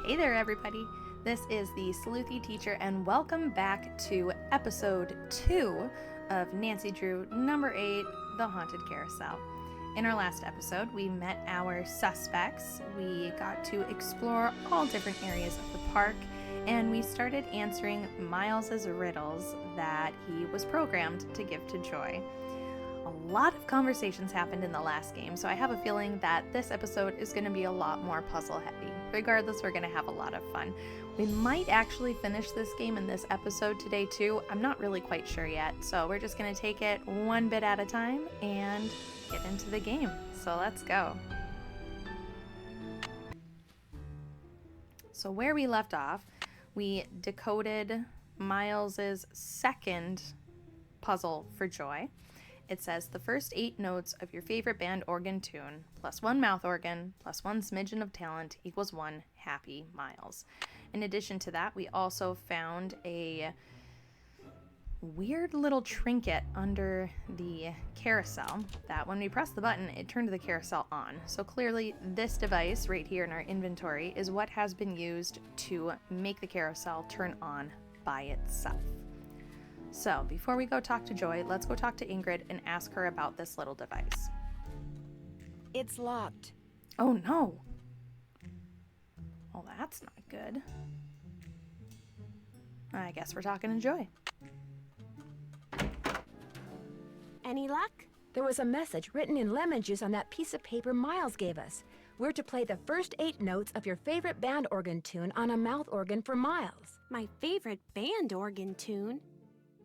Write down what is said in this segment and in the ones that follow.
Hey there, everybody. This is the Sleuthy teacher, and welcome back to episode 2 of Nancy Drew number 8, The Haunted Carousel. In our last episode, we met our suspects. We got to explore all different areas of the park, and we started answering Miles's riddles that he was programmed to give to Joy. A lot of conversations happened in the last game, so I have a feeling that this episode is going to be a lot more puzzle heavy. Regardless, we're going to have a lot of fun. We might actually finish this game in this episode today too. I'm not really quite sure yet, so we're just going to take it one bit at a time and get into the game. So let's go. So where we left off, we decoded Miles's second puzzle for Joy. It says the first 8 notes of your favorite band organ tune, plus 1 mouth organ, plus 1 smidgen of talent equals 1 happy Miles. In addition to that, we also found a weird little trinket under the carousel that when we press the button, it turned the carousel on. So clearly this device right here in our inventory is what has been used to make the carousel turn on by itself. So, before we go talk to Joy, let's go talk to Ingrid and ask her about this little device. It's locked. Oh no! Well, that's not good. I guess we're talking to Joy. Any luck? There was a message written in lemon juice on that piece of paper Miles gave us. We're to play the first 8 notes of your favorite band organ tune on a mouth organ for Miles. My favorite band organ tune?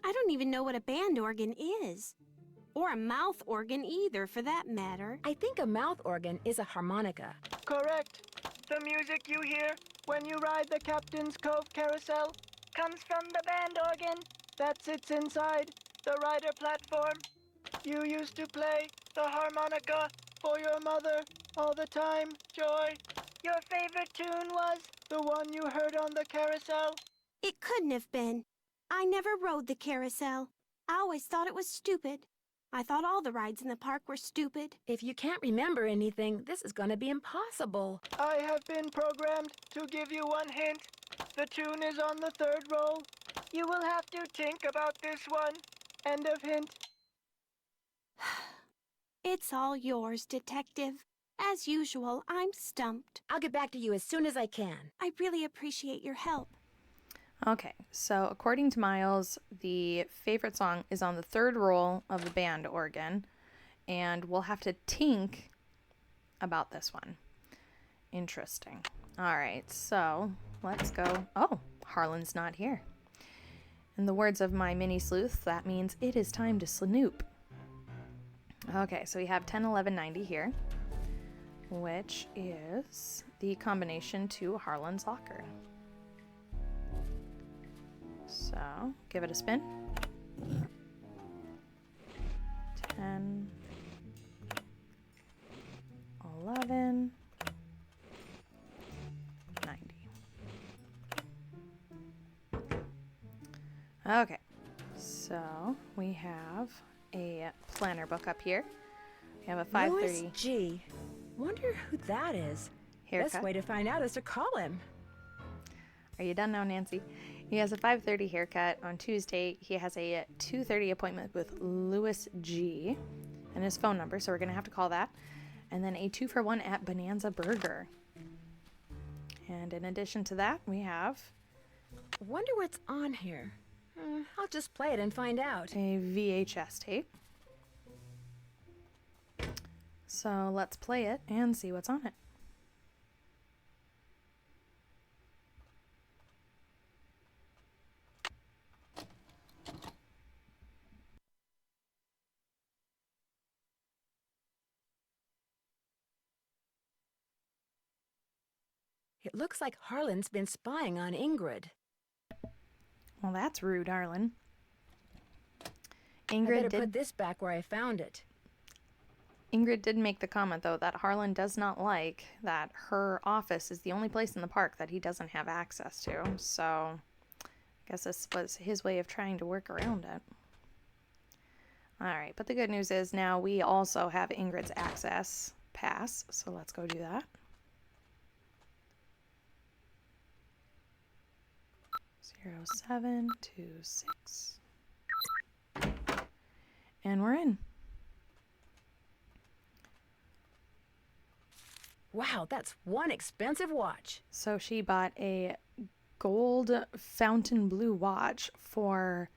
I don't even know what a band organ is. Or a mouth organ either, for that matter. I think a mouth organ is a harmonica. Correct. The music you hear when you ride the Captain's Cove Carousel comes from the band organ that sits inside the rider platform. You used to play the harmonica for your mother all the time, Joy. Your favorite tune was the one you heard on the carousel? It couldn't have been. I never rode the carousel. I always thought it was stupid. I thought all the rides in the park were stupid. If you can't remember anything, this is going to be impossible. I have been programmed to give you one hint. The tune is on the 3rd roll. You will have to think about this one. End of hint. It's all yours, Detective. As usual, I'm stumped. I'll get back to you as soon as I can. I really appreciate your help. Okay, so according to Miles, the favorite song is on the 3rd roll of the band organ, and we'll have to think about this one. Interesting. All right, so let's go. Oh, Harlan's not here. In the words of my mini sleuth, that means it is time to snoop. Okay, so we have 10, 11, 90 here, which is the combination to Harlan's locker. So, give it a spin. 10, 11, 90. Okay, so we have a planner book up here. We have a 5:30 Louis G. Wonder who that is. haircut. Best way to find out is to call him. Are you done now, Nancy? He has a 5:30 haircut. On Tuesday, he has a 2:30 appointment with Louis G. and his phone number, so we're going to have to call that. And then a 2-for-1 at Bonanza Burger. And in addition to that, we have Wonder what's on here. I'll just play it and find out. a VHS tape. So let's play it and see what's on it. It looks like Harlan's been spying on Ingrid. Well, that's rude, darling. I Ingrid better put this back where I found it. did make the comment, though, that Harlan does not like that her office is the only place in the park that he doesn't have access to. So, I guess this was his way of trying to work around it. Alright, but the good news is now we also have Ingrid's access pass, so let's go do that. 0726. And we're in. Wow, that's one expensive watch. So she bought a gold fountain blue watch for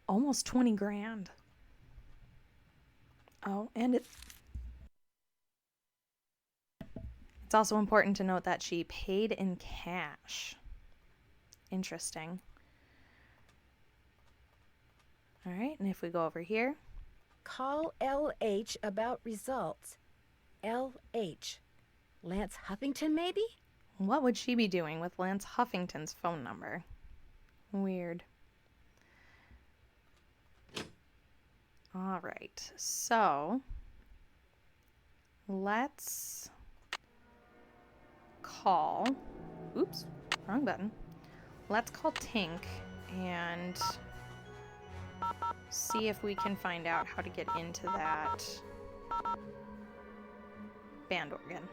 almost 20 grand. Oh, and it's also important to note that she paid in cash. Interesting. All right, and if we go over here. Call LH about results. LH. Lance Huffington, maybe? What would she be doing with Lance Huffington's phone number? Weird. All right, so let's call. Oops, wrong button. Let's call Tink and see if we can find out how to get into that band organ.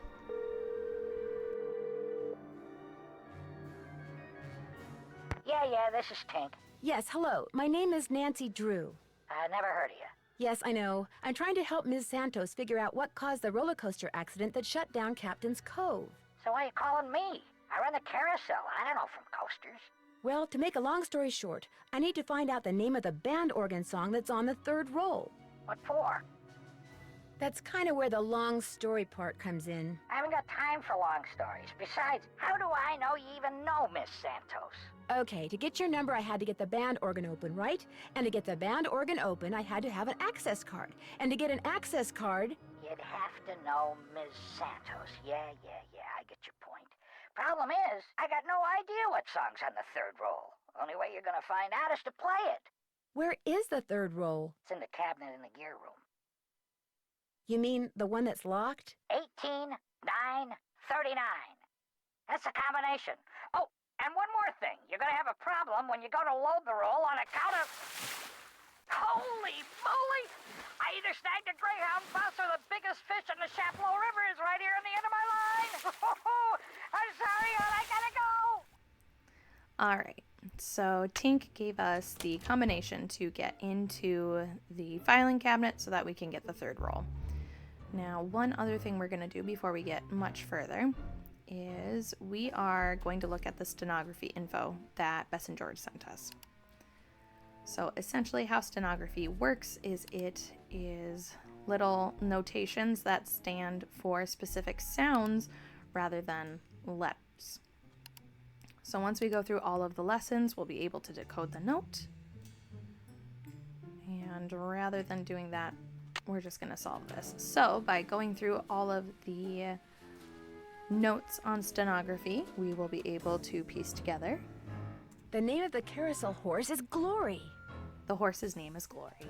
Yeah, this is Tink. Yes, hello. My name is Nancy Drew. Never heard of you. Yes, I know. I'm trying to help Ms. Santos figure out what caused the roller coaster accident that shut down Captain's Cove. So why you calling me? I run the carousel. I don't know from coasters. Well, to make a long story short, I need to find out the name of the band organ song that's on the third roll. What for? That's kind of where the long story part comes in. I haven't got time for long stories. Besides, how do I know you even know Miss Santos? Okay, to get your number, I had to get the band organ open, right? And to get the band organ open, I had to have an access card. And to get an access card... You'd have to know Miss Santos. Yeah, I get your point. Problem is, I got no idea what song's on the third roll. Only way you're gonna find out is to play it. Where is the third roll? It's in the cabinet in the gear room. You mean the one that's locked? 18, 9, 39. That's the combination. Oh, and one more thing. You're gonna have a problem when you go to load the roll on account of... Holy moly! I either snagged a greyhound bus or the biggest fish in the Chapleau River is right here on the end of my line. I'm sorry, hon, I gotta go. All right, so Tink gave us the combination to get into the filing cabinet so that we can get the third roll. Now, one other thing we're going to do before we get much further is we are going to look at the stenography info that Bess and George sent us. So essentially how stenography works is it is little notations that stand for specific sounds rather than letters. So once we go through all of the lessons, we'll be able to decode the note. And rather than doing that, we're just going to solve this. So by going through all of the notes on stenography, we will be able to piece together. The name of the carousel horse is Glory. The horse's name is Glory.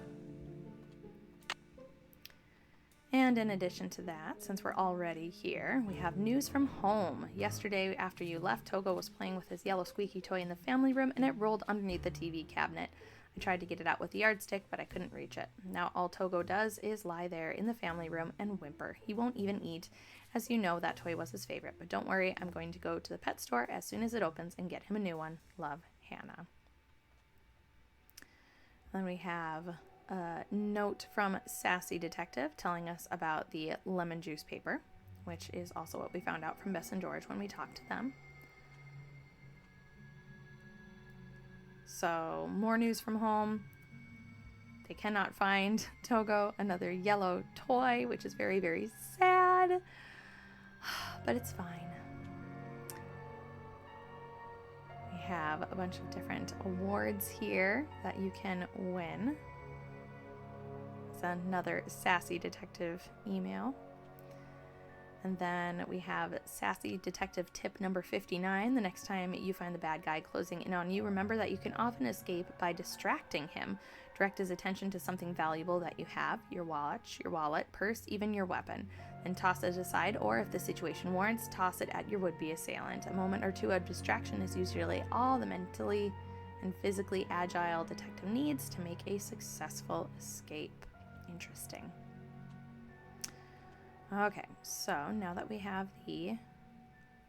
And in addition to that, since we're already here, we have news from home. Yesterday, after you left, Togo was playing with his yellow squeaky toy in the family room, and it rolled underneath the TV cabinet. I tried to get it out with the yardstick, but I couldn't reach it. Now all Togo does is lie there in the family room and whimper. He won't even eat. As you know, that toy was his favorite, but don't worry, I'm going to go to the pet store as soon as it opens and get him a new one. Love, Hannah. Then we have a note from Sassy Detective telling us about the lemon juice paper, which is also what we found out from Bess and George when we talked to them. So, more news from home. They cannot find Togo another yellow toy, which is very, very sad. But it's fine. We have a bunch of different awards here that you can win. It's another Sassy Detective email. And then we have Sassy Detective tip number 59. The next time you find the bad guy closing in on you, remember that you can often escape by distracting him. Direct his attention to something valuable that you have, your watch, your wallet, purse, even your weapon. Then toss it aside, or if the situation warrants, toss it at your would-be assailant. A moment or two of distraction is usually all the mentally and physically agile detective needs to make a successful escape. Interesting. Okay, so now that we have the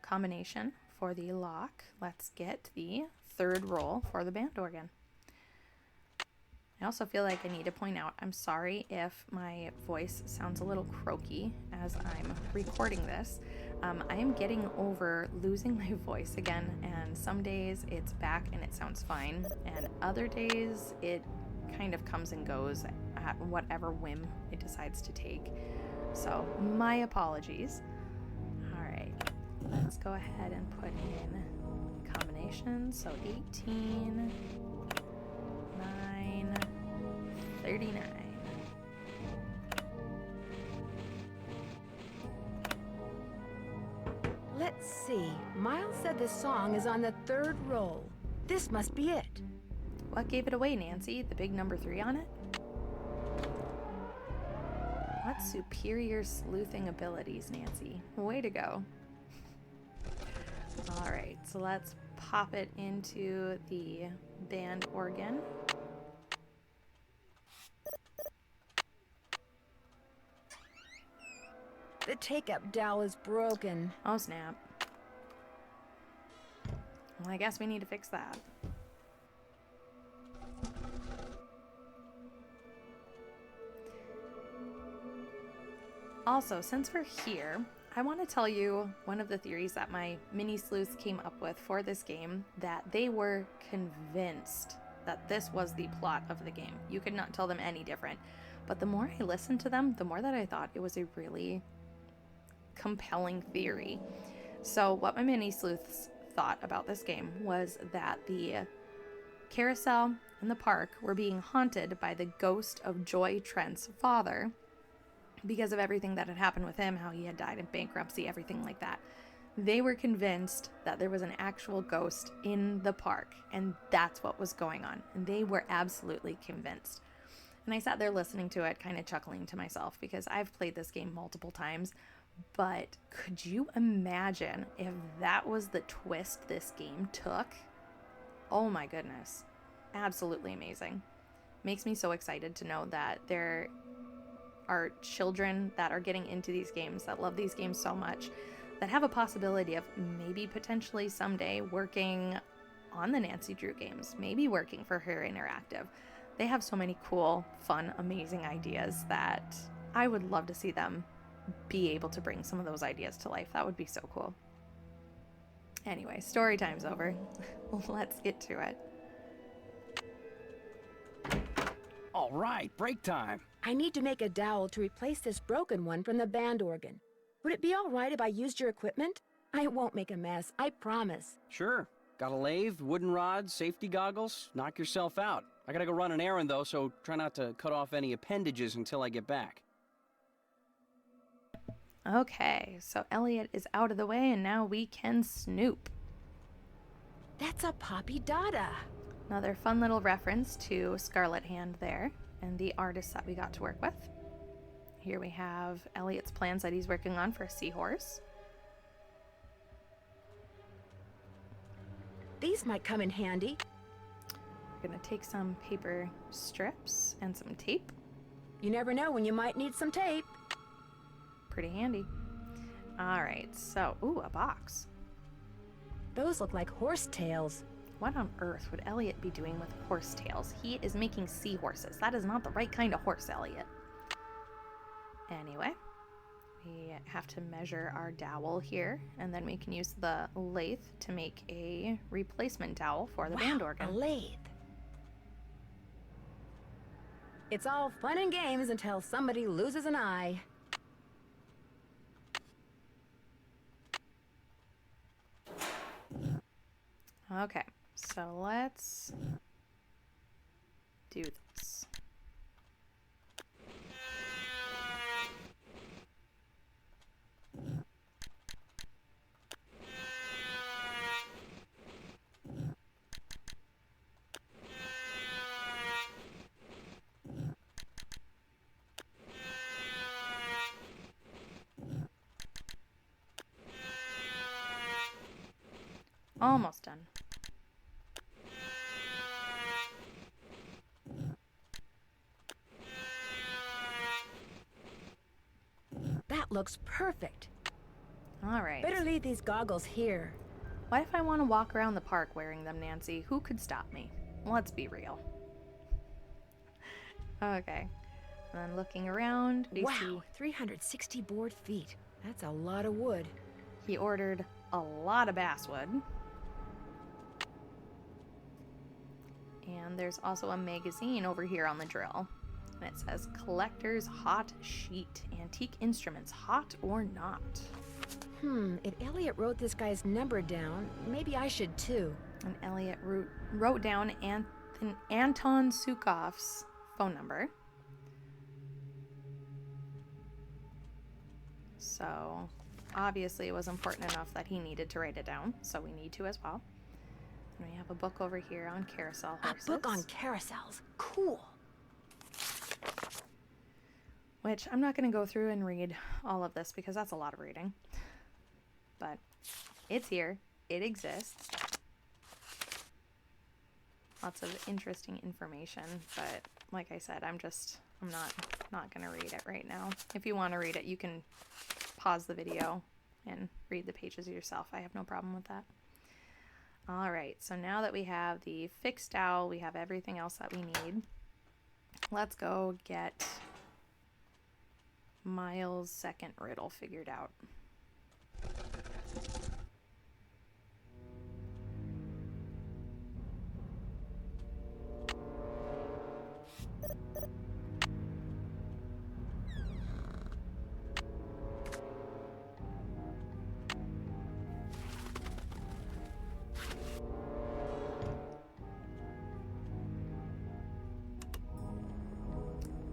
combination for the lock, let's get the third roll for the band organ. I also feel like I need to point out, I'm sorry if my voice sounds a little croaky as I'm recording this. I am getting over losing my voice again, and some days it's back and it sounds fine, and other days it kind of comes and goes at whatever whim it decides to take. So my apologies. All right, let's go ahead and put in combinations. So 18, 9, 39. Let's see. Miles said the song is on the third roll. This must be it. What gave it away, Nancy? The big number 3 on it? What superior sleuthing abilities, Nancy. Way to go. All right, so let's pop it into the band organ. The take-up dowel is broken. Oh, snap. Well, I guess we need to fix that. Also, since we're here, I want to tell you one of the theories that my mini sleuths came up with for this game, that they were convinced that this was the plot of the game. You could not tell them any different. But the more I listened to them, the more that I thought it was a really compelling theory. So what my mini sleuths thought about this game was that the carousel and the park were being haunted by the ghost of Joy Trent's father because of everything that had happened with him, how he had died in bankruptcy, everything like that. They were convinced that there was an actual ghost in the park, and that's what was going on. And they were absolutely convinced. And I sat there listening to it, kind of chuckling to myself, because I've played this game multiple times. But could you imagine if that was the twist this game took? Oh my goodness. Absolutely amazing. Makes me so excited to know that there are children that are getting into these games, that love these games so much, that have a possibility of maybe potentially someday working on the Nancy Drew games, maybe working for HerInteractive. They have so many cool, fun, amazing ideas that I would love to see them be able to bring some of those ideas to life. That would be so cool. Anyway, story time's over. Let's get to it. All right, break time. I need to make a dowel to replace this broken one from the band organ. Would it be all right if I used your equipment? I won't make a mess, I promise. Sure. Got a lathe, wooden rods, safety goggles? Knock yourself out. I gotta go run an errand though, so try not to cut off any appendages until I get back. Okay, so Elliot is out of the way and now we can snoop. That's a Poppy Dada. Another fun little reference to Scarlet Hand there and the artists that we got to work with. Here we have Elliot's plans that he's working on for a seahorse. These might come in handy. We're gonna take some paper strips and some tape. You never know when you might need some tape. Pretty handy. All right, so, ooh, a box. Those look like horse tails. What on earth would Elliot be doing with horse tails? He is making seahorses. That is not the right kind of horse, Elliot. Anyway, we have to measure our dowel here, and then we can use the lathe to make a replacement dowel for the band organ. A lathe. It's all fun and games until somebody loses an eye. Okay, so let's do this. Almost done. That looks perfect. All right. Better leave these goggles here. What if I want to walk around the park wearing them, Nancy? Who could stop me? Let's be real. Okay. And then looking around, we see Wow, 360 board feet. That's a lot of wood. he ordered a lot of basswood. And there's also a magazine over here on the drill. And it says Collector's Hot Sheet. Antique Instruments, hot or not. If Elliot wrote this guy's number down, maybe I should too. And Elliot wrote down Anton Sukov's phone number. So obviously it was important enough that he needed to write it down. So we need to as well. And we have a book over here on carousel horses. A book on carousels. Cool. Which I'm not going to go through and read all of this because that's a lot of reading. But it's here. It exists. Lots of interesting information. But like I said, I'm not going to read it right now. If you want to read it, you can pause the video and read the pages yourself. I have no problem with that. All right, so now that we have the fixed dowel, we have everything else that we need. Let's go get Miles' second riddle figured out.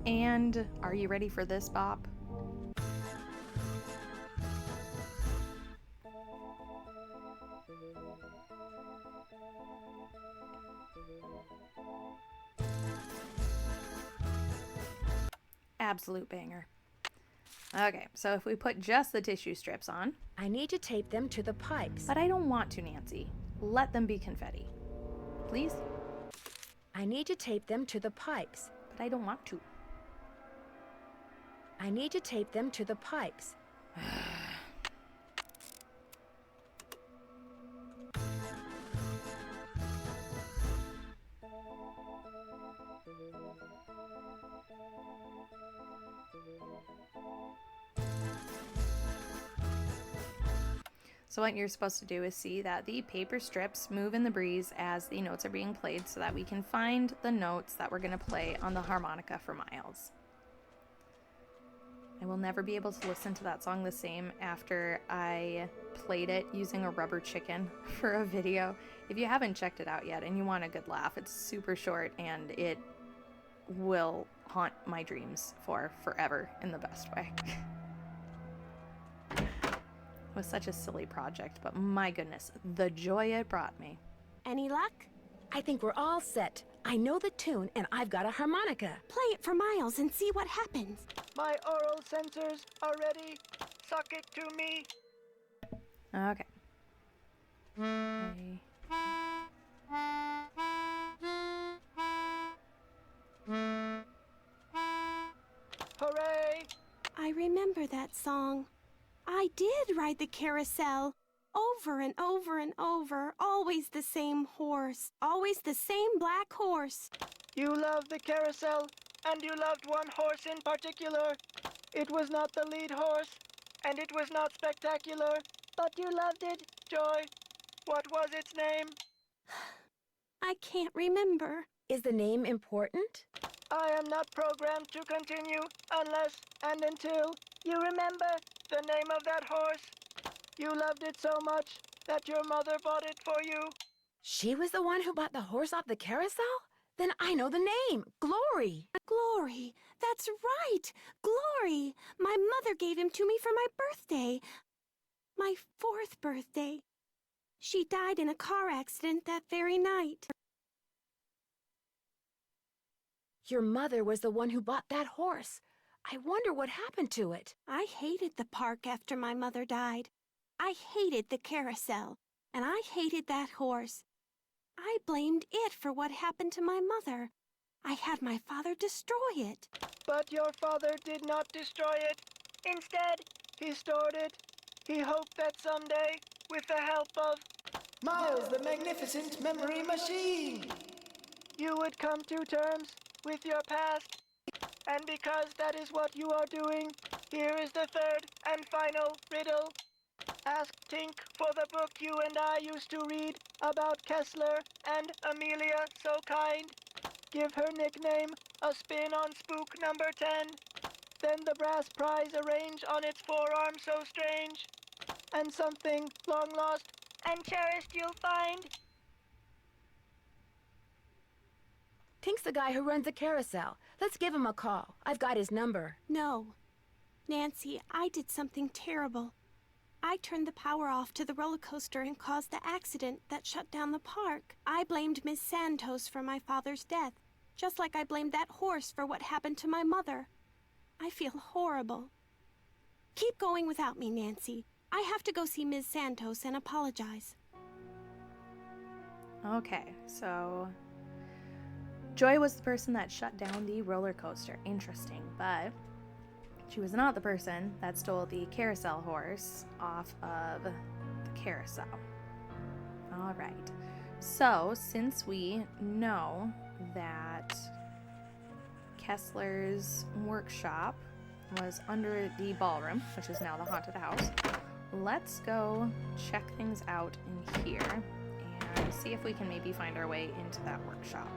And are you ready for this, Bob? Absolute banger. Okay, so if we put just the tissue strips on. I need to tape them to the pipes. But I don't want to, Nancy. Let them be confetti. Please? I need to tape them to the pipes. But I don't want to. I need to tape them to the pipes. So what you're supposed to do is see that the paper strips move in the breeze as the notes are being played so that we can find the notes that we're going to play on the harmonica for Miles. I will never be able to listen to that song the same after I played it using a rubber chicken for a video. If you haven't checked it out yet and you want a good laugh, it's super short and it will haunt my dreams for forever in the best way. It was such a silly project, but my goodness, the joy it brought me. Any luck? I think we're all set. I know the tune, and I've got a harmonica. Play it for Miles and see what happens. My oral sensors are ready. Suck it to me. Okay. Hooray! I remember that song. I did ride the carousel. Over and over and over. Always the same horse. Always the same black horse. You loved the carousel, and you loved one horse in particular. It was not the lead horse, and it was not spectacular, but you loved it, Joy. What was its name? I can't remember. Is the name important? I am not programmed to continue unless and until you remember the name of that horse. You loved it so much that your mother bought it for you. She was the one who bought the horse off the carousel? Then I know the name. Glory. Glory. That's right. Glory. My mother gave him to me for my birthday. My 4th birthday. She died in a car accident that very night. Your mother was the one who bought that horse. I wonder what happened to it. I hated the park after my mother died. I hated the carousel, and I hated that horse. I blamed it for what happened to my mother. I had my father destroy it. But your father did not destroy it. Instead, he stored it. He hoped that someday, with the help of Miles the Magnificent Memory Machine! You would come to terms with your past. And because that is what you are doing, here is the third and final riddle. Ask Tink for the book you and I used to read about Kessler and Amelia So Kind. Give her nickname a spin on spook number 10. Then the brass prize arrange on its forearm so strange. And something long lost and cherished you'll find. Tink's the guy who runs the carousel. Let's give him a call. I've got his number. No. Nancy, I did something terrible. I turned the power off to the roller coaster and caused the accident that shut down the park. I blamed Miss Santos for my father's death, just like I blamed that horse for what happened to my mother. I feel horrible. Keep going without me, Nancy. I have to go see Ms. Santos and apologize. Okay, so Joy was the person that shut down the roller coaster. Interesting, but she was not the person that stole the carousel horse off of the carousel. All right. So, since we know that Kessler's workshop was under the ballroom, which is now the haunted house, let's go check things out in here and see if we can maybe find our way into that workshop.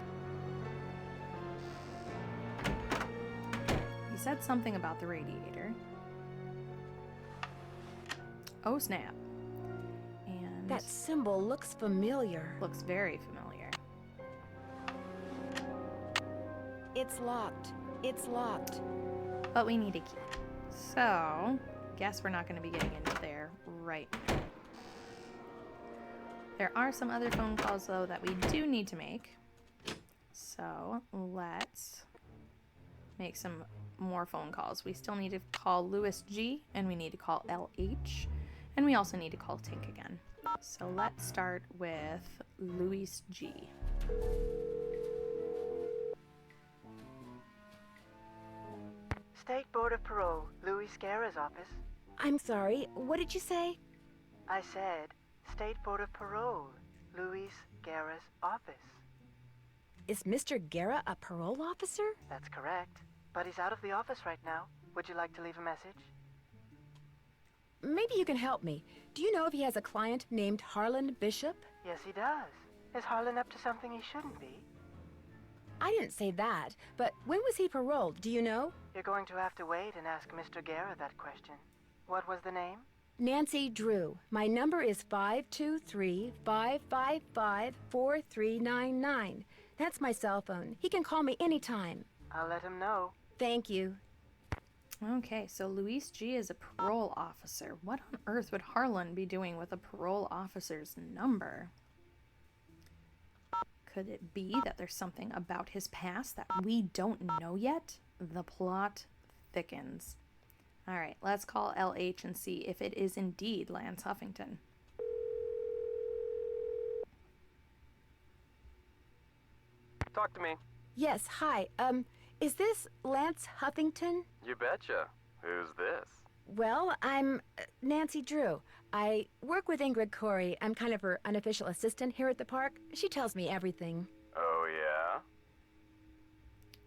He said something about the radiator. Oh, snap. And That symbol looks familiar. looks very familiar. It's locked. It's locked. But we need a key. So, guess we're not going to be getting into there right now. There are some other phone calls, though, that we do need to make. So, let's make some more phone calls. We still need to call Louis G, and we need to call LH, and we also need to call Tink again. So, let's start with Louis G. State Board of Parole, Louis Guerra's office. I'm sorry, what did you say? I said, State Board of Parole, Louis Guerra's office. Is Mr. Guerra a parole officer? That's correct. But he's out of the office right now. Would you like to leave a message? Maybe you can help me. Do you know if he has a client named Harlan Bishop? Yes, he does. Is Harlan up to something he shouldn't be? I didn't say that, but when was he paroled? Do you know? You're going to have to wait and ask Mr. Guerra that question. What was the name? Nancy Drew. My number is 523-555-4399. That's my cell phone. He can call me anytime. I'll let him know. Thank you. Okay, so Louis G is a parole officer. What on earth would Harlan be doing with a parole officer's number? Could it be that there's something about his past that we don't know yet? The plot thickens. All right, let's call LH and see if it is indeed Lance Huffington. Talk to me. Yes, hi. Is this Lance Huffington? You betcha. Who's this? Well, I'm Nancy Drew. I work with Ingrid Corey. I'm kind of her unofficial assistant here at the park. She tells me everything. Oh, yeah?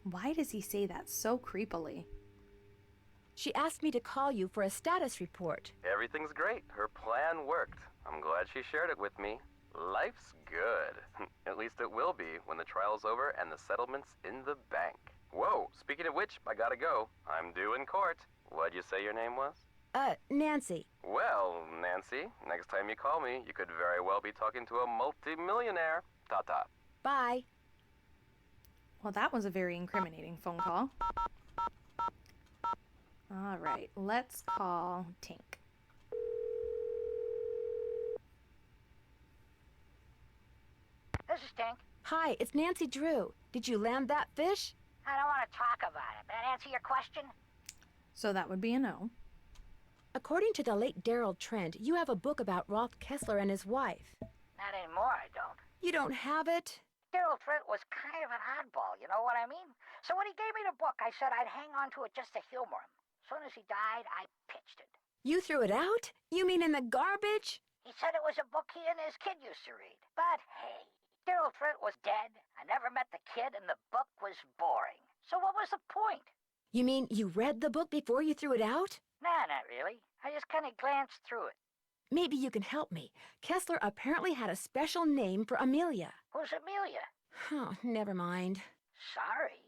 Why does he say that so creepily? She asked me to call you for a status report. Everything's great. Her plan worked. I'm glad she shared it with me. Life's good. At least it will be when the trial's over and the settlement's in the bank. Whoa, speaking of which, I gotta go. I'm due in court. What'd you say your name was? Nancy. Well, Nancy, next time you call me, you could very well be talking to a multi-millionaire. Ta-ta. Bye. Well, that was a very incriminating phone call. All right, let's call Tink. This is Tink. Hi, it's Nancy Drew. Did you land that fish? I don't want to talk about it. That answer your question? So that would be a no. According to the late Daryl Trent, you have a book about Rolf Kessler and his wife. Not anymore, I don't. You don't have it? Daryl Trent was kind of an oddball, you know what I mean? So when he gave me the book, I said I'd hang on to it just to humor him. As soon as he died, I pitched it. You threw it out? You mean in the garbage? He said it was a book he and his kid used to read. But hey, Daryl Trent was dead. I never met the kid, and the book was boring. So what was the point? You mean you read the book before you threw it out? Nah, not really. I just kind of glanced through it. Maybe you can help me. Kessler apparently had a special name for Amelia. Who's Amelia? Oh, never mind. Sorry.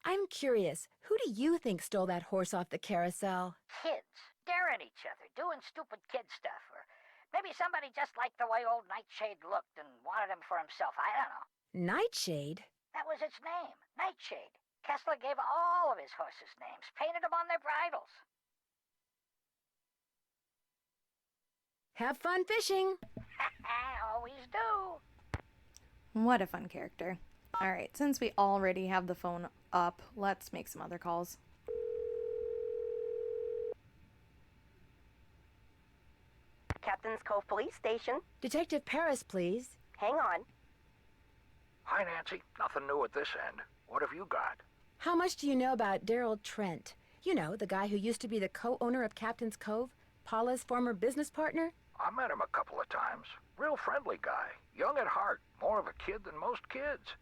I'm curious, who do you think stole that horse off the carousel? Kids. Daring each other, doing stupid kid stuff. Or maybe somebody just liked the way old Nightshade looked and wanted him for himself. I don't know. Nightshade? That was its name, Nightshade. Kessler gave all of his horses names, painted them on their bridles. Have fun fishing. Always do. What a fun character. Alright, since we already have the phone up, let's make some other calls. Captain's Cove Police Station. Detective Paris, please. Hang on. Hi, Nancy. Nothing new at this end. What have you got? How much do you know about Daryl Trent? You know, the guy who used to be the co-owner of Captain's Cove, Paula's former business partner? I met him a couple of times. Real friendly guy. Young at heart. More of a kid than most kids.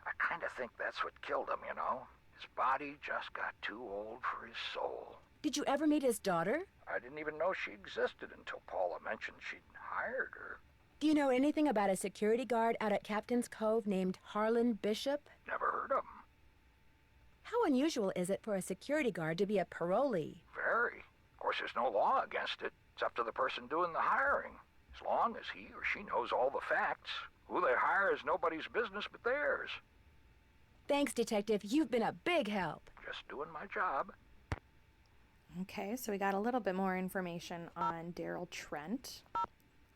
I kind of think that's what killed him, you know. His body just got too old for his soul. Did you ever meet his daughter? I didn't even know she existed until Paula mentioned she'd hired her. Do you know anything about a security guard out at Captain's Cove named Harlan Bishop? Never heard of him. How unusual is it for a security guard to be a parolee? Very. Of course, there's no law against it. It's up to the person doing the hiring. As long as he or she knows all the facts. Who they hire is nobody's business but theirs. Thanks, Detective. You've been a big help. Just doing my job. Okay, so we got a little bit more information on Daryl Trent.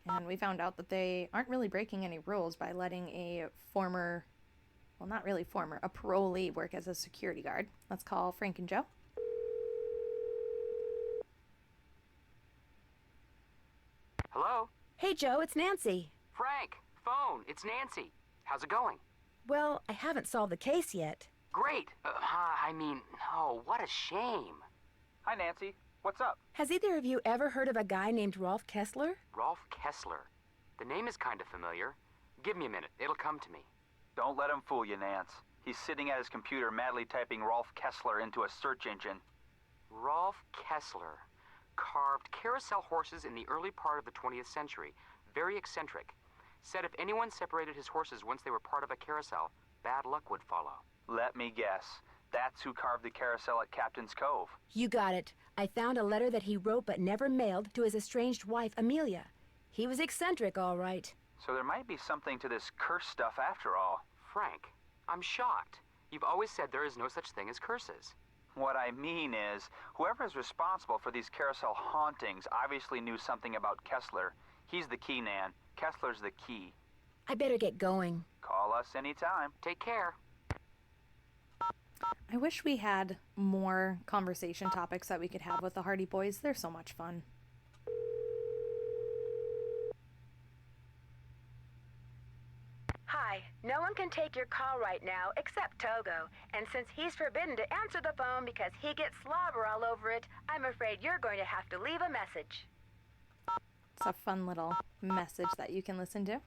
And we found out that they aren't really breaking any rules by letting a former, well, not really former, a parolee work as a security guard. Let's call Frank and Joe. Hello? Hey, Joe, it's Nancy. Frank, phone, it's Nancy. How's it going? Well, I haven't solved the case yet. Great. No, what a shame. Hi, Nancy. What's up? Has either of you ever heard of a guy named Rolf Kessler? Rolf Kessler. The name is kind of familiar. Give me a minute. It'll come to me. Don't let him fool you, Nance. He's sitting at his computer madly typing Rolf Kessler into a search engine. Rolf Kessler. Carved carousel horses in the early part of the 20th century. Very eccentric. Said if anyone separated his horses once they were part of a carousel, bad luck would follow. Let me guess. That's who carved the carousel at Captain's Cove. You got it. I found a letter that he wrote but never mailed to his estranged wife, Amelia. He was eccentric, all right. So there might be something to this curse stuff after all. Frank, I'm shocked. You've always said there is no such thing as curses. What I mean is, whoever is responsible for these carousel hauntings obviously knew something about Kessler. He's the key, Nan. Kessler's the key. I better get going. Call us anytime. Take care. I wish we had more conversation topics that we could have with the Hardy Boys. They're so much fun. Hi, no one can take your call right now except Togo. And since he's forbidden to answer the phone because he gets slobber all over it, I'm afraid you're going to have to leave a message. It's a fun little message that you can listen to.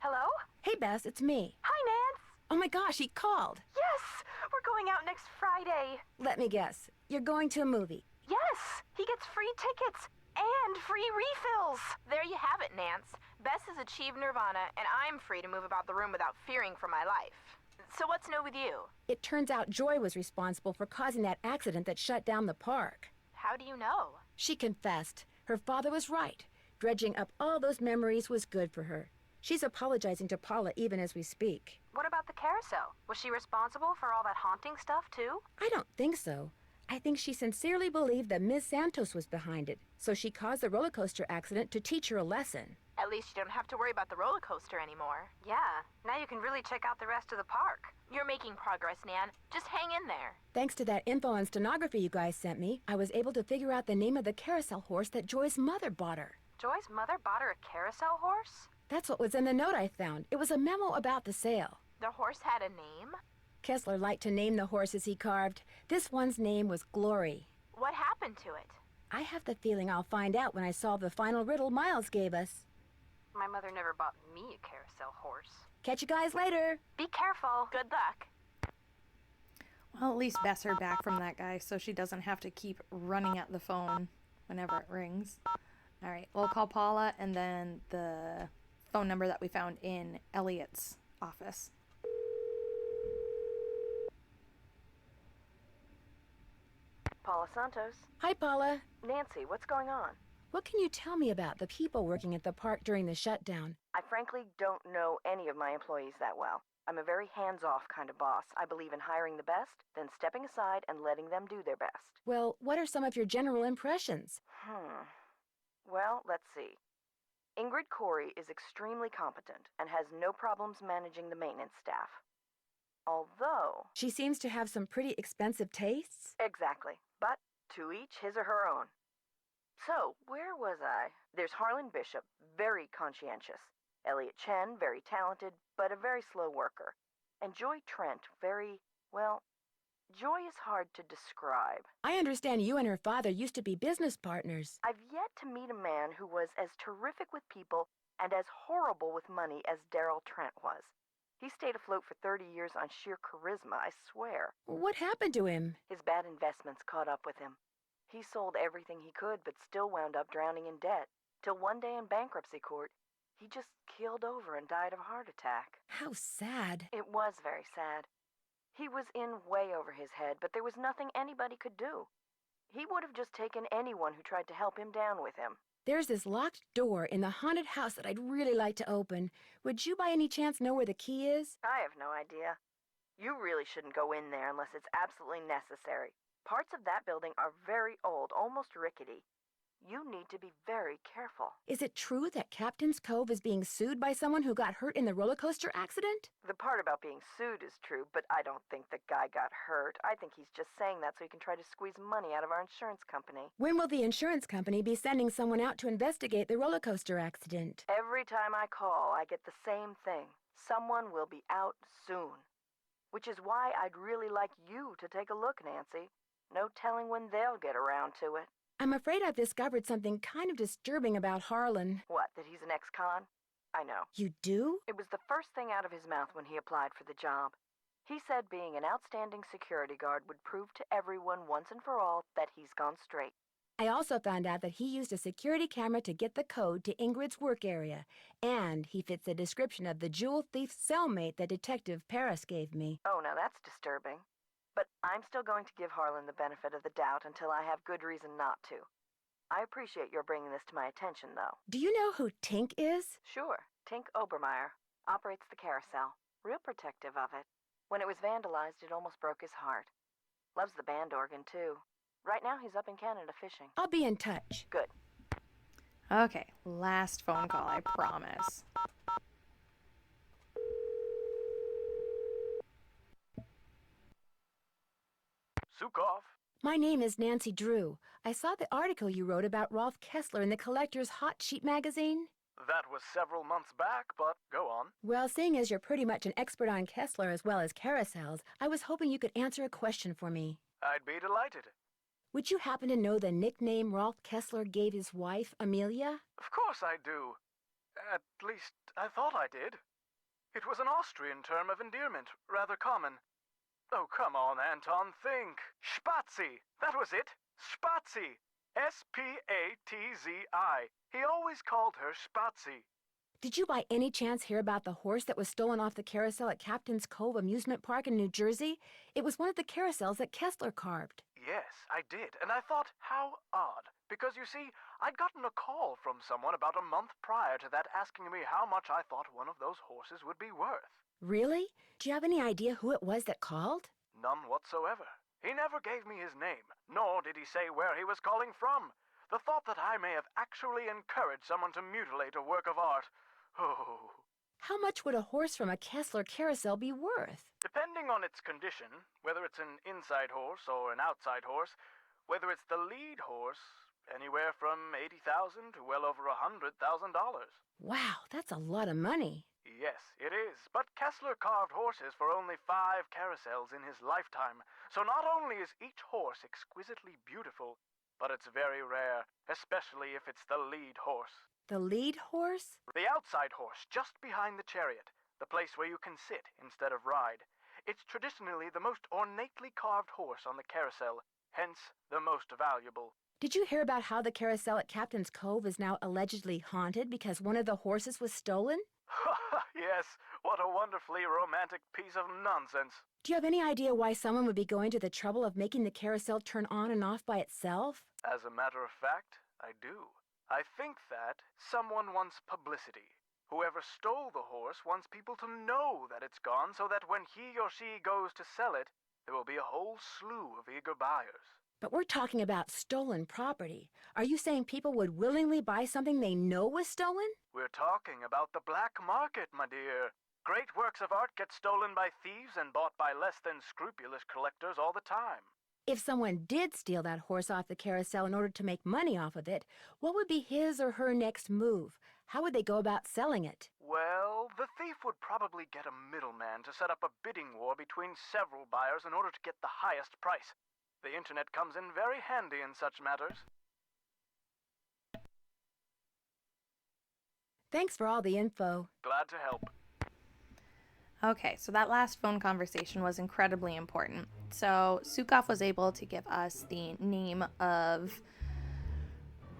Hello? Hey, Bess, it's me. Hi, Nance. Oh my gosh, he called. Yes, we're going out next Friday. Let me guess. You're going to a movie. Yes, he gets free tickets and free refills. There you have it, Nance. Bess has achieved nirvana, and I'm free to move about the room without fearing for my life. So what's new with you? It turns out Joy was responsible for causing that accident that shut down the park. How do you know? She confessed. Her father was right. Dredging up all those memories was good for her. She's apologizing to Paula even as we speak. What about the carousel? Was she responsible for all that haunting stuff, too? I don't think so. I think she sincerely believed that Ms. Santos was behind it, so she caused the roller coaster accident to teach her a lesson. At least you don't have to worry about the roller coaster anymore. Yeah, now you can really check out the rest of the park. You're making progress, Nan. Just hang in there. Thanks to that info and stenography you guys sent me, I was able to figure out the name of the carousel horse that Joy's mother bought her. Joy's mother bought her a carousel horse? That's what was in the note I found. It was a memo about the sale. The horse had a name? Kessler liked to name the horses he carved. This one's name was Glory. What happened to it? I have the feeling I'll find out when I solve the final riddle Miles gave us. My mother never bought me a carousel horse. Catch you guys later. Be careful. Good luck. Well, at least Bess her back from that guy so she doesn't have to keep running at the phone whenever it rings. All right, we'll call Paula and then the phone number that we found in Elliot's office. Paula Santos. Hi, Paula. Nancy, what's going on? What can you tell me about the people working at the park during the shutdown? I frankly don't know any of my employees that well. I'm a very hands-off kind of boss. I believe in hiring the best, then stepping aside and letting them do their best. Well, what are some of your general impressions? Well, let's see. Ingrid Corey is extremely competent and has no problems managing the maintenance staff. Although... She seems to have some pretty expensive tastes. Exactly. But to each his or her own. So, where was I? There's Harlan Bishop, very conscientious. Elliot Chen, very talented, but a very slow worker. And Joy Trent, well, Joy is hard to describe. I understand you and her father used to be business partners. I've yet to meet a man who was as terrific with people and as horrible with money as Daryl Trent was. He stayed afloat for 30 years on sheer charisma, I swear. What happened to him? His bad investments caught up with him. He sold everything he could, but still wound up drowning in debt. Till one day in bankruptcy court, he just keeled over and died of a heart attack. How sad. It was very sad. He was in way over his head, but there was nothing anybody could do. He would have just taken anyone who tried to help him down with him. There's this locked door in the haunted house that I'd really like to open. Would you by any chance know where the key is? I have no idea. You really shouldn't go in there unless it's absolutely necessary. Parts of that building are very old, almost rickety. You need to be very careful. Is it true that Captain's Cove is being sued by someone who got hurt in the roller coaster accident? The part about being sued is true, but I don't think the guy got hurt. I think he's just saying that so he can try to squeeze money out of our insurance company. When will the insurance company be sending someone out to investigate the roller coaster accident? Every time I call, I get the same thing. Someone will be out soon. Which is why I'd really like you to take a look, Nancy. No telling when they'll get around to it. I'm afraid I've discovered something kind of disturbing about Harlan. What, that he's an ex-con? I know. You do? It was the first thing out of his mouth when he applied for the job. He said being an outstanding security guard would prove to everyone once and for all that he's gone straight. I also found out that he used a security camera to get the code to Ingrid's work area, and he fits the description of the jewel thief cellmate that Detective Paris gave me. Oh, now that's disturbing. But I'm still going to give Harlan the benefit of the doubt until I have good reason not to. I appreciate your bringing this to my attention, though. Do you know who Tink is? Sure. Tink Obermeyer. Operates the carousel. Real protective of it. When it was vandalized, it almost broke his heart. Loves the band organ, too. Right now, he's up in Canada fishing. I'll be in touch. Good. Okay, last phone call, I promise. Sukov. My name is Nancy Drew. I saw the article you wrote about Rolf Kessler in the Collector's Hot Sheet magazine. That was several months back, but go on. Well, seeing as you're pretty much an expert on Kessler as well as carousels, I was hoping you could answer a question for me. I'd be delighted. Would you happen to know the nickname Rolf Kessler gave his wife, Amelia? Of course I do. At least, I thought I did. It was an Austrian term of endearment, rather common. Oh, come on, Anton, think. Spazi! That was it. Spazi! S-P-A-T-Z-I. He always called her Spazi. Did you by any chance hear about the horse that was stolen off the carousel at Captain's Cove Amusement Park in New Jersey? It was one of the carousels that Kessler carved. Yes, I did, and I thought, how odd. Because, you see, I'd gotten a call from someone about a month prior to that asking me how much I thought one of those horses would be worth. Really? Do you have any idea who it was that called? None whatsoever. He never gave me his name, nor did he say where he was calling from. The thought that I may have actually encouraged someone to mutilate a work of art. Oh. How much would a horse from a Kessler carousel be worth? Depending on its condition, whether it's an inside horse or an outside horse, whether it's the lead horse, anywhere from $80,000 to well over $100,000. Wow, that's a lot of money. Yes, Yes, it is. But Kessler carved horses for only 5 carousels in his lifetime. So not only is each horse exquisitely beautiful, but it's very rare, especially if it's the lead horse. The lead horse? The outside horse, just behind the chariot, the place where you can sit instead of ride. It's traditionally the most ornately carved horse on the carousel, hence the most valuable. Did you hear about how the carousel at Captain's Cove is now allegedly haunted because one of the horses was stolen? Yes, what a wonderfully romantic piece of nonsense. Do you have any idea why someone would be going to the trouble of making the carousel turn on and off by itself? As a matter of fact, I do. I think that someone wants publicity. Whoever stole the horse wants people to know that it's gone so that when he or she goes to sell it, there will be a whole slew of eager buyers. But we're talking about stolen property. Are you saying people would willingly buy something they know was stolen? We're talking about the black market, my dear. Great works of art get stolen by thieves and bought by less than scrupulous collectors all the time. If someone did steal that horse off the carousel in order to make money off of it, what would be his or her next move? How would they go about selling it? Well, the thief would probably get a middleman to set up a bidding war between several buyers in order to get the highest price. The internet comes in very handy in such matters. Thanks for all the info. Glad to help. Okay, so that last phone conversation was incredibly important. So Sukov was able to give us the name of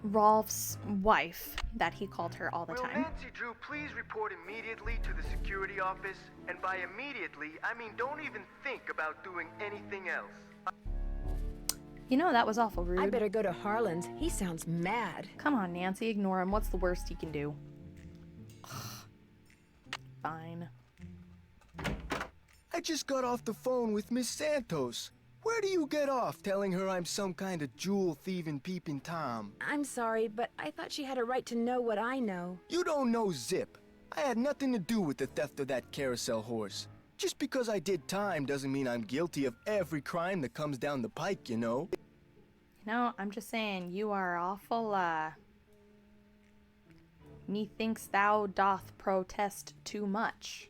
Rolf's wife that he called her all the time. Will Nancy Drew please report immediately to the security office? And by immediately, I mean don't even think about doing anything else. You know, that was awful rude. I better go to Harlan's. He sounds mad. Come on, Nancy, ignore him. What's the worst he can do? Fine. I just got off the phone with Miss Santos. Where do you get off telling her I'm some kind of jewel-thieving peeping Tom? I'm sorry, but I thought she had a right to know what I know. You don't know zip. I had nothing to do with the theft of that carousel horse. Just because I did time doesn't mean I'm guilty of every crime that comes down the pike, you know? You know, I'm just saying, you are awful, methinks thou doth protest too much.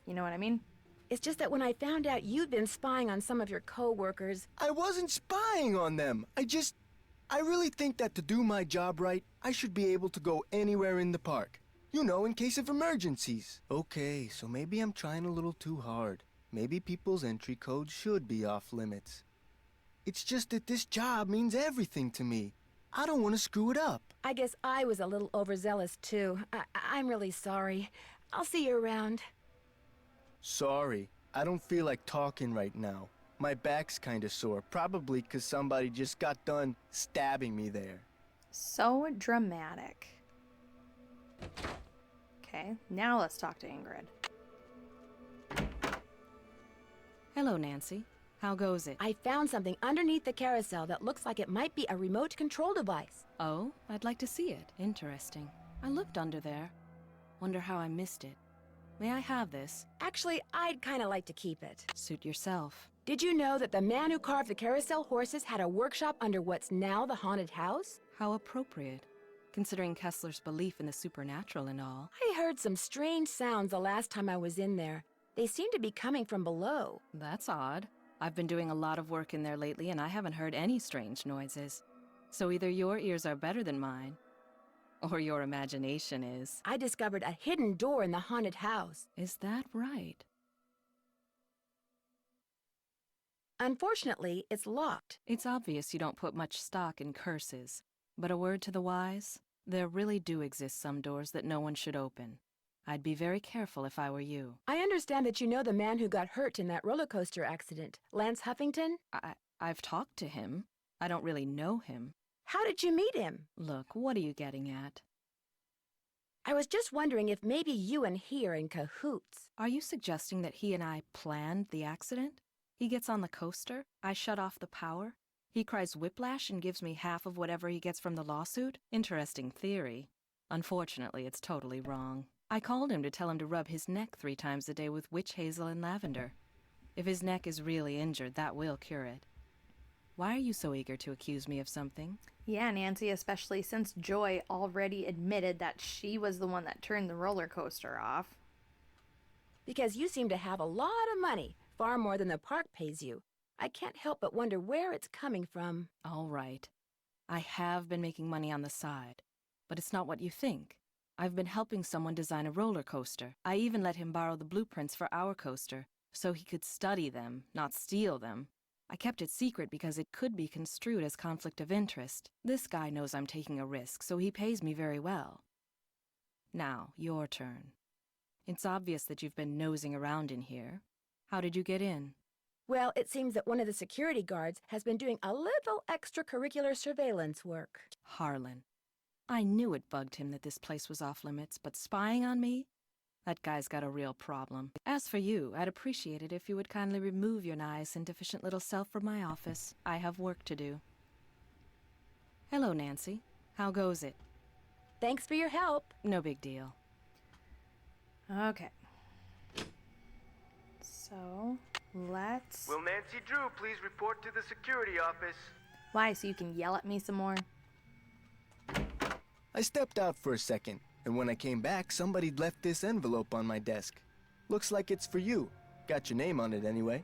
You know what I mean? It's just that when I found out you'd been spying on some of your co-workers... I wasn't spying on them. I really think that to do my job right, I should be able to go anywhere in the park. You know, in case of emergencies. Okay, so maybe I'm trying a little too hard. Maybe people's entry codes should be off limits. It's just that this job means everything to me. I don't want to screw it up. I guess I was a little overzealous, too. I'm really sorry. I'll see you around. Sorry, I don't feel like talking right now. My back's kinda sore, probably 'cause somebody just got done stabbing me there. So dramatic. Okay, now let's talk to Ingrid. Hello, Nancy. How goes it? I found something underneath the carousel that looks like it might be a remote control device. Oh, I'd like to see it. Interesting. I looked under there. Wonder how I missed it. May I have this? Actually, I'd kind of like to keep it. Suit yourself. Did you know that the man who carved the carousel horses had a workshop under what's now the haunted house? How appropriate, considering Kessler's belief in the supernatural and all. I heard some strange sounds the last time I was in there. They seem to be coming from below. That's odd. I've been doing a lot of work in there lately, and I haven't heard any strange noises. So either your ears are better than mine, or your imagination is. I discovered a hidden door in the haunted house. Is that right? Unfortunately, it's locked. It's obvious you don't put much stock in curses, but a word to the wise, there really do exist some doors that no one should open. I'd be very careful if I were you. I understand that you know the man who got hurt in that roller coaster accident, Lance Huffington? I've talked to him. I don't really know him. How did you meet him? Look, what are you getting at? I was just wondering if maybe you and he are in cahoots. Are you suggesting that he and I planned the accident? He gets on the coaster, I shut off the power. He cries whiplash and gives me half of whatever he gets from the lawsuit? Interesting theory. Unfortunately, it's totally wrong. I called him to tell him to rub his neck 3 times a day with witch hazel and lavender. If his neck is really injured, that will cure it. Why are you so eager to accuse me of something? Yeah, Nancy, especially since Joy already admitted that she was the one that turned the roller coaster off. Because you seem to have a lot of money, far more than the park pays you. I can't help but wonder where it's coming from. All right. I have been making money on the side, but it's not what you think. I've been helping someone design a roller coaster. I even let him borrow the blueprints for our coaster, so he could study them, not steal them. I kept it secret because it could be construed as conflict of interest. This guy knows I'm taking a risk, so he pays me very well. Now, your turn. It's obvious that you've been nosing around in here. How did you get in? Well, it seems that one of the security guards has been doing a little extracurricular surveillance work. Harlan. I knew it bugged him that this place was off limits, but spying on me? That guy's got a real problem. As for you, I'd appreciate it if you would kindly remove your nice and deficient little self from my office. I have work to do. Hello, Nancy. How goes it? Thanks for your help. No big deal. Okay. So, let's... Will Nancy Drew please report to the security office? Why, so you can yell at me some more? I stepped out for a second, and when I came back, somebody'd left this envelope on my desk. Looks like it's for you. Got your name on it anyway.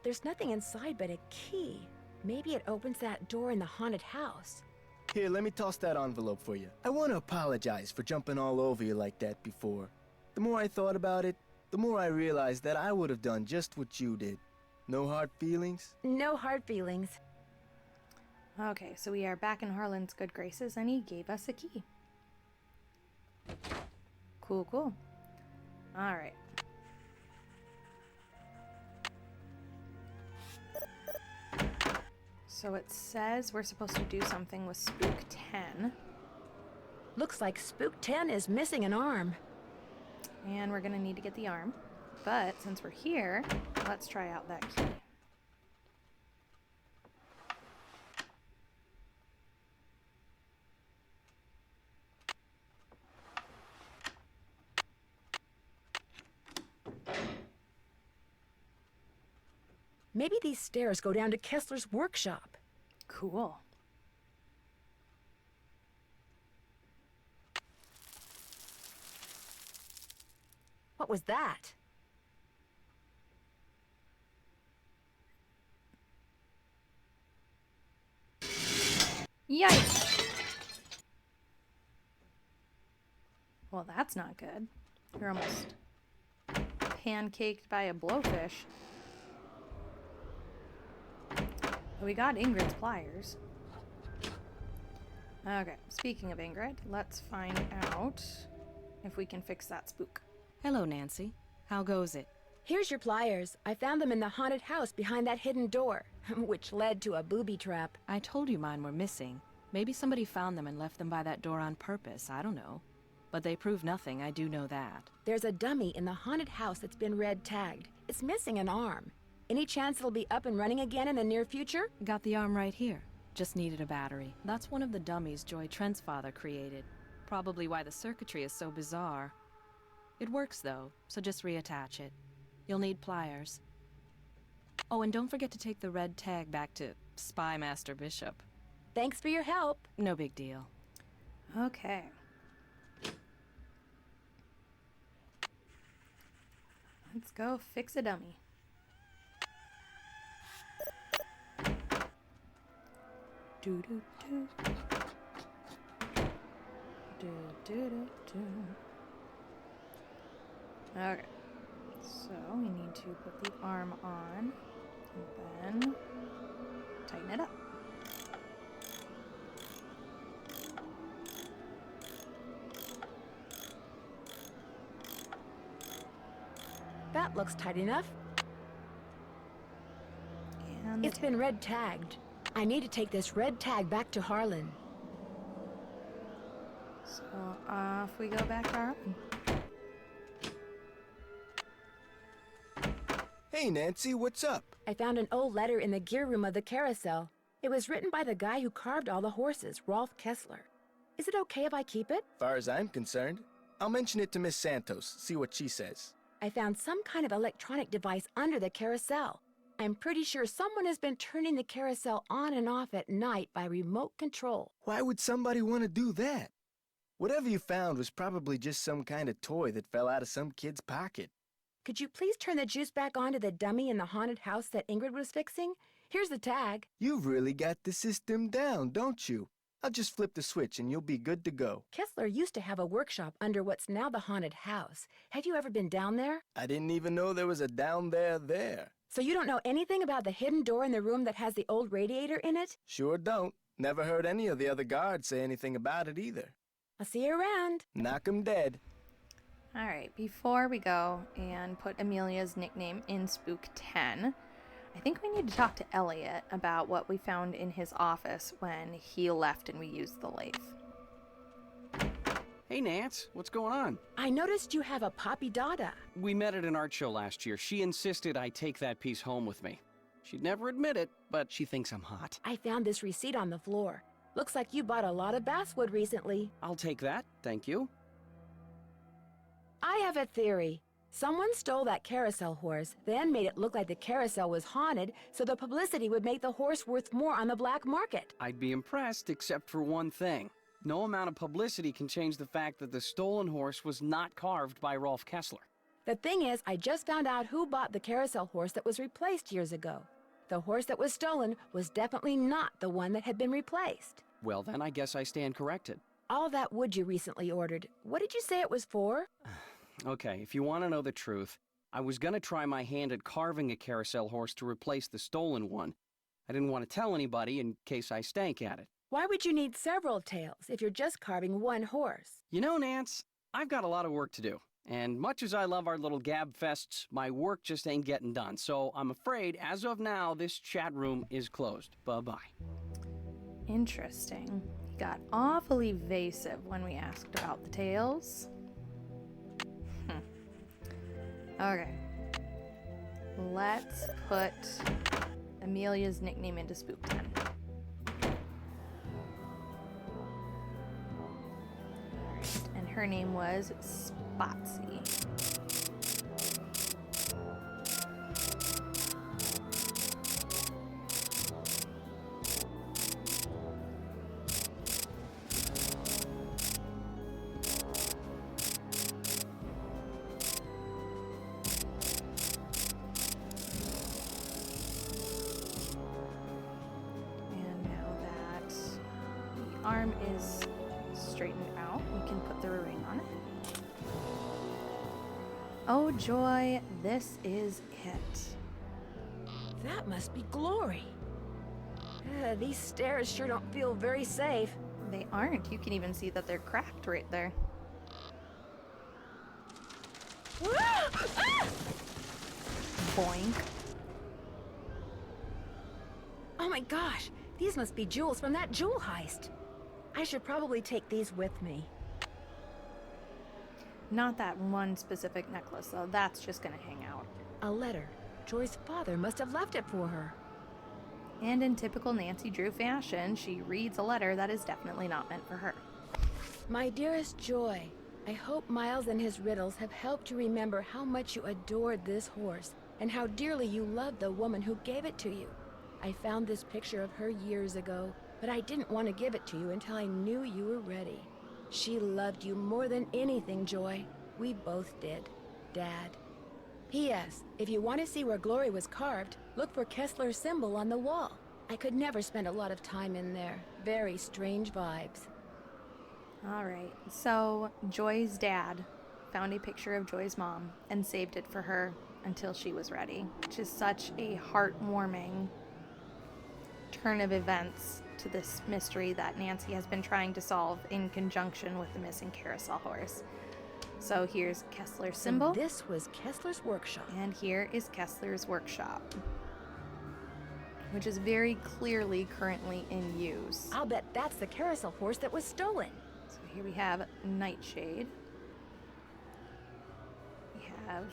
There's nothing inside but a key. Maybe it opens that door in the haunted house. Here, let me toss that envelope for you. I want to apologize for jumping all over you like that before. The more I thought about it, the more I realized that I would have done just what you did. No hard feelings? No hard feelings. Okay, so we are back in Harlan's good graces, and he gave us a key. Cool, cool. Alright. So it says we're supposed to do something with Spook 10. Looks like Spook 10 is missing an arm. And we're gonna need to get the arm. But since we're here, let's try out that key. Maybe these stairs go down to Kessler's workshop. Cool. What was that? Yikes! Well, that's not good. You're almost pancaked by a blowfish. But we got Ingrid's pliers. Okay, speaking of Ingrid, let's find out if we can fix that spook. Hello, Nancy. How goes it? Here's your pliers. I found them in the haunted house behind that hidden door, which led to a booby trap. I told you mine were missing. Maybe somebody found them and left them by that door on purpose. I don't know. But they prove nothing, I do know that. There's a dummy in the haunted house that's been red tagged. It's missing an arm. Any chance it'll be up and running again in the near future? Got the arm right here. Just needed a battery. That's one of the dummies Joy Trent's father created. Probably why the circuitry is so bizarre. It works though, so just reattach it. You'll need pliers. Oh, and don't forget to take the red tag back to Spy Master Bishop. Thanks for your help. No big deal. Okay. Let's go fix a dummy. Do do do. Do do do do. Okay. So we need to put the arm on and then tighten it up. That looks tight enough. And it's been red tagged. I need to take this red tag back to Harlan. So off we go back to Harlan. Hey, Nancy, what's up? I found an old letter in the gear room of the carousel. It was written by the guy who carved all the horses, Rolf Kessler. Is it okay if I keep it? Far as I'm concerned, I'll mention it to Miss Santos, see what she says. I found some kind of electronic device under the carousel. I'm pretty sure someone has been turning the carousel on and off at night by remote control. Why would somebody want to do that? Whatever you found was probably just some kind of toy that fell out of some kid's pocket. Could you please turn the juice back on to the dummy in the haunted house that Ingrid was fixing? Here's the tag. You've really got the system down, don't you? I'll just flip the switch and you'll be good to go. Kessler used to have a workshop under what's now the haunted house. Have you ever been down there? I didn't even know there was a down there. So you don't know anything about the hidden door in the room that has the old radiator in it? Sure don't. Never heard any of the other guards say anything about it either. I'll see you around. Knock 'em dead. All right, before we go and put Amelia's nickname in Spook 10, I think we need to talk to Elliot about what we found in his office when he left and we used the lathe. Hey, Nance, what's going on? I noticed you have a Poppy Dada. We met at an art show last year. She insisted I take that piece home with me. She'd never admit it, but she thinks I'm hot. I found this receipt on the floor. Looks like you bought a lot of basswood recently. I'll take that, thank you. I have a theory. Someone stole that carousel horse, then made it look like the carousel was haunted, so the publicity would make the horse worth more on the black market. I'd be impressed, except for one thing. No amount of publicity can change the fact that the stolen horse was not carved by Rolf Kessler. The thing is, I just found out who bought the carousel horse that was replaced years ago. The horse that was stolen was definitely not the one that had been replaced. Well, then I guess I stand corrected. All that wood you recently ordered, what did you say it was for? Okay, if you want to know the truth, I was going to try my hand at carving a carousel horse to replace the stolen one. I didn't want to tell anybody in case I stank at it. Why would you need several tails if you're just carving one horse? You know, Nance, I've got a lot of work to do. And much as I love our little gab fests, my work just ain't getting done. So I'm afraid, as of now, this chat room is closed. Bye-bye. Interesting. He got awfully evasive when we asked about the tails. Okay. Let's put Amelia's nickname into Spook 10. Alright, and her name was Spotsy. Arm is straightened out. We can put the ring on it. Oh joy, this is it. That must be glory. These stairs sure don't feel very safe. They aren't. You can even see that they're cracked right there. Boink. Oh my gosh, these must be jewels from that jewel heist. I should probably take these with me. Not that one specific necklace, though. That's just gonna hang out. A letter. Joy's father must have left it for her. And in typical Nancy Drew fashion, she reads a letter that is definitely not meant for her. My dearest Joy, I hope Miles and his riddles have helped you remember how much you adored this horse and how dearly you loved the woman who gave it to you. I found this picture of her years ago, but I didn't want to give it to you until I knew you were ready. She loved you more than anything, Joy. We both did. Dad. P.S. If you want to see where Glory was carved, look for Kessler's symbol on the wall. I could never spend a lot of time in there. Very strange vibes. Alright, so Joy's dad found a picture of Joy's mom and saved it for her until she was ready, which is such a heartwarming turn of events to this mystery that Nancy has been trying to solve in conjunction with the missing carousel horse. So here's Kessler's symbol. And this was Kessler's workshop. And here is Kessler's workshop, which is very clearly currently in use. I'll bet that's the carousel horse that was stolen. So here we have Nightshade. We have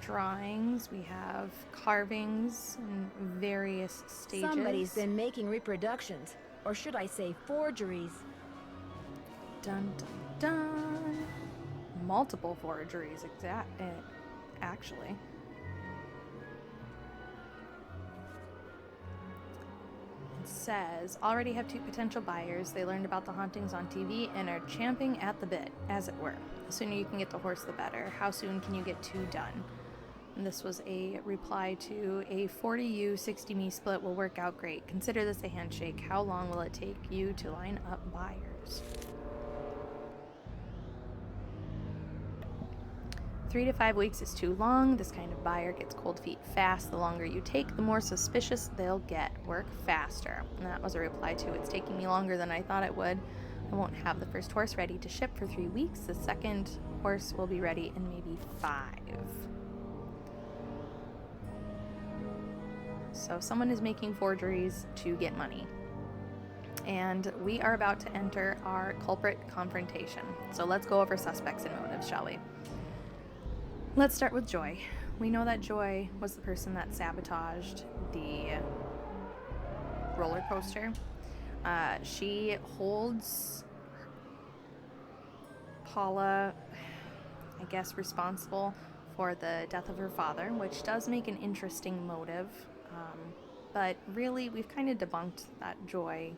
drawings, we have carvings in various stages. Somebody's been making reproductions, or should I say forgeries. Dun dun dun. Multiple forgeries, actually. And says, already have 2 potential buyers. They learned about the hauntings on TV and are champing at the bit, as it were. The sooner you can get the horse, the better. How soon can you get 2 done? And this was a reply to a 40 you, 60 me split will work out great. Consider this a handshake. How long will it take you to line up buyers? 3 to 5 weeks is too long. This kind of buyer gets cold feet fast. The longer you take, the more suspicious they'll get. Work faster. And that was a reply to, it's taking me longer than I thought it would. I won't have the first horse ready to ship for 3 weeks. The second horse will be ready in maybe 5. So someone is making forgeries to get money. And we are about to enter our culprit confrontation. So let's go over suspects and motives, shall we? Let's start with Joy. We know that Joy was the person that sabotaged the roller coaster. She holds Paula, I guess, responsible for the death of her father, which does make an interesting motive. But really, we've kind of debunked that Joy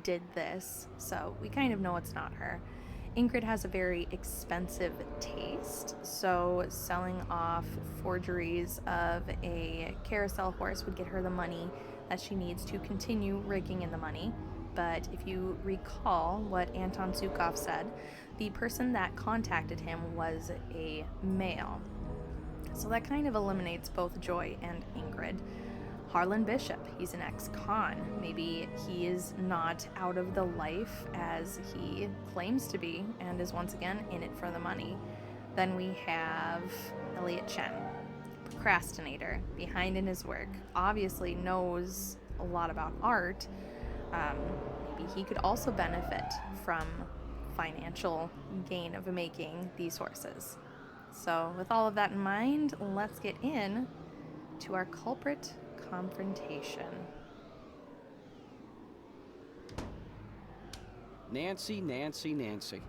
did this, so we kind of know it's not her. Ingrid has a very expensive taste, so selling off forgeries of a carousel horse would get her the money that she needs to continue raking in the money. But if you recall what Anton Zukov said, the person that contacted him was a male. So that kind of eliminates both Joy and Ingrid. Harlan Bishop, he's an ex-con. Maybe he is not out of the life as he claims to be and is once again in it for the money. Then we have Elliot Chen, procrastinator, behind in his work, obviously knows a lot about art. Maybe he could also benefit from financial gain of making these horses. So with all of that in mind, let's get in to our culprit confrontation. Nancy, Nancy, Nancy.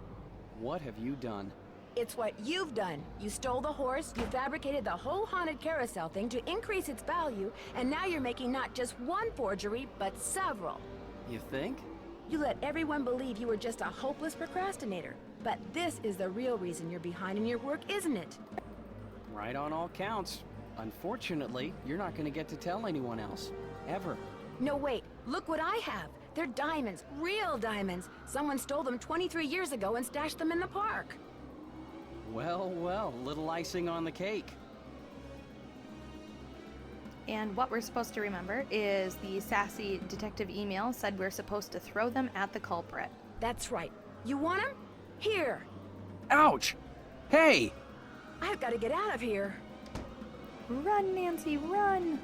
What have you done? It's what you've done. You stole the horse, you fabricated the whole haunted carousel thing to increase its value, and now you're making not just one forgery, but several. You think? You let everyone believe you were just a hopeless procrastinator. But this is the real reason you're behind in your work, isn't it? Right on all counts. Unfortunately, you're not going to get to tell anyone else. Ever. No, wait. Look what I have. They're diamonds. Real diamonds. Someone stole them 23 years ago and stashed them in the park. Well, well, little icing on the cake. And what we're supposed to remember is the sassy detective email said we're supposed to throw them at the culprit. That's right. You want them? Here. Ouch! Hey! I've got to get out of here. Run, Nancy, run!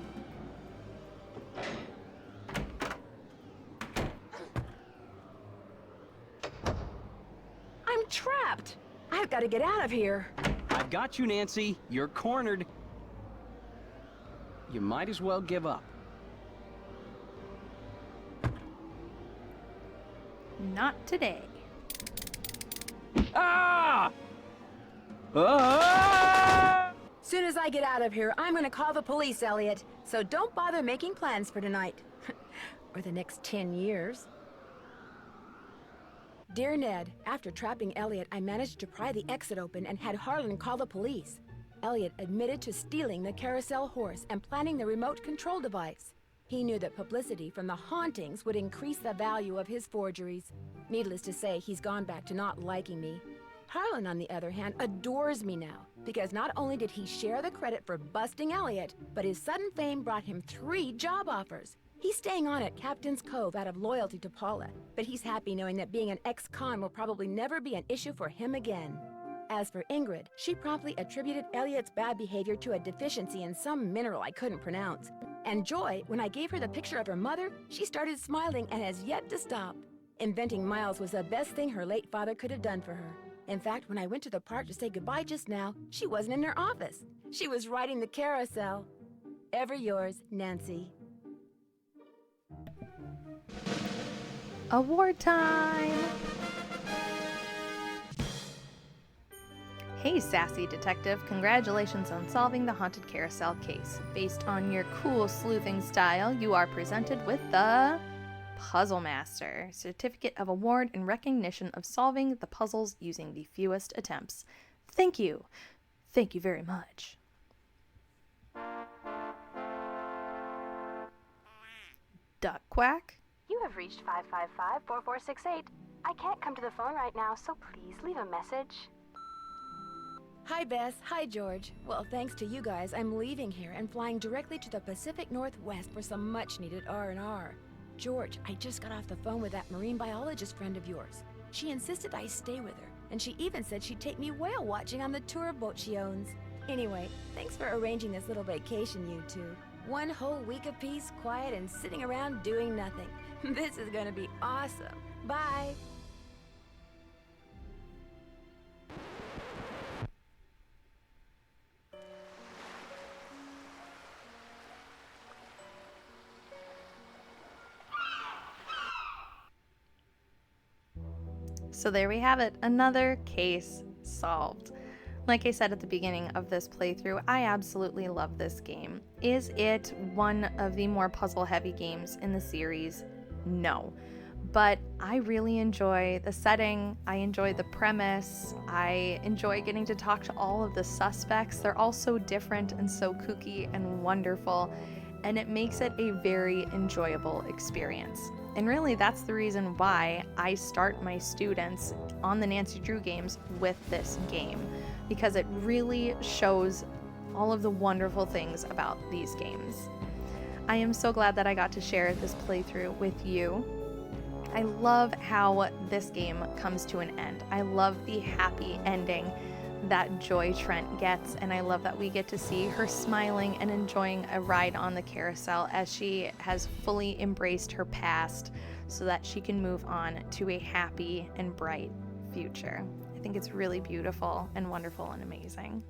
I'm trapped. I've got to get out of here. I've got you, Nancy. You're cornered. You might as well give up. Not today. Ah! Ah! Soon as I get out of here, I'm gonna call the police, Elliot. So don't bother making plans for tonight. Or the next 10 years. Dear Ned, after trapping Elliot, I managed to pry the exit open and had Harlan call the police. Elliot admitted to stealing the carousel horse and planning the remote control device. He knew that publicity from the hauntings would increase the value of his forgeries. Needless to say, he's gone back to not liking me. Harlan, on the other hand, adores me now, because not only did he share the credit for busting Elliot, but his sudden fame brought him 3 job offers. He's staying on at Captain's Cove out of loyalty to Paula, but he's happy knowing that being an ex-con will probably never be an issue for him again. As for Ingrid, she promptly attributed Elliot's bad behavior to a deficiency in some mineral I couldn't pronounce. And Joy, when I gave her the picture of her mother, she started smiling and has yet to stop. Inventing Miles was the best thing her late father could have done for her. In fact, when I went to the park to say goodbye just now, she wasn't in her office. She was riding the carousel. Ever yours, Nancy. Award time! Hey, sassy detective, congratulations on solving the Haunted Carousel case. Based on your cool sleuthing style, you are presented with the Puzzle Master, Certificate of Award in recognition of solving the puzzles using the fewest attempts. Thank you. Thank you very much. Duck Quack? You have reached 555-4468. I can't come to the phone right now, so please leave a message. Hi, Bess. Hi, George. Well, thanks to you guys, I'm leaving here and flying directly to the Pacific Northwest for some much-needed R&R. George, I just got off the phone with that marine biologist friend of yours. She insisted I stay with her, and she even said she'd take me whale watching on the tour boat she owns. Anyway, thanks for arranging this little vacation, you two. One whole week of peace, quiet, and sitting around doing nothing. This is gonna be awesome. Bye! So there we have it, another case solved. Like I said at the beginning of this playthrough, I absolutely love this game. Is it one of the more puzzle-heavy games in the series? No. But I really enjoy the setting, I enjoy the premise, I enjoy getting to talk to all of the suspects. They're all so different and so kooky and wonderful, and it makes it a very enjoyable experience. And really, that's the reason why I start my students on the Nancy Drew games with this game, because it really shows all of the wonderful things about these games. I am so glad that I got to share this playthrough with you. I love how this game comes to an end. I love the happy ending that Joy Trent gets, and I love that we get to see her smiling and enjoying a ride on the carousel as she has fully embraced her past so that she can move on to a happy and bright future. I think it's really beautiful and wonderful and amazing.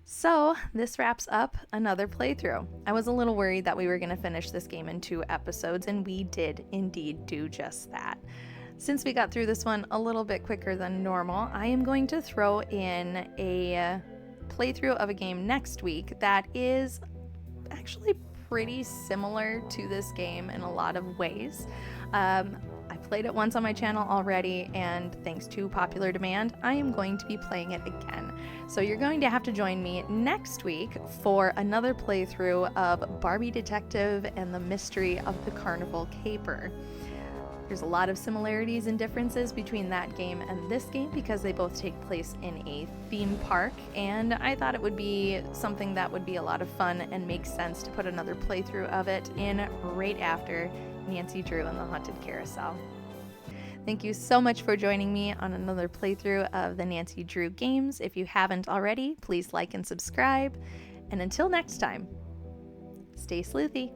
So this wraps up another playthrough. I was a little worried that we were going to finish this game in 2 episodes, and we did indeed do just that. Since we got through this one a little bit quicker than normal, I am going to throw in a playthrough of a game next week that is actually pretty similar to this game in a lot of ways. I played it once on my channel already, and thanks to popular demand, I am going to be playing it again. So you're going to have to join me next week for another playthrough of Barbie Detective and the Mystery of the Carnival Caper. There's a lot of similarities and differences between that game and this game because they both take place in a theme park, and I thought it would be something that would be a lot of fun and make sense to put another playthrough of it in right after Nancy Drew and the Haunted Carousel. Thank you so much for joining me on another playthrough of the Nancy Drew games. If you haven't already, please like and subscribe. And until next time, stay sleuthy.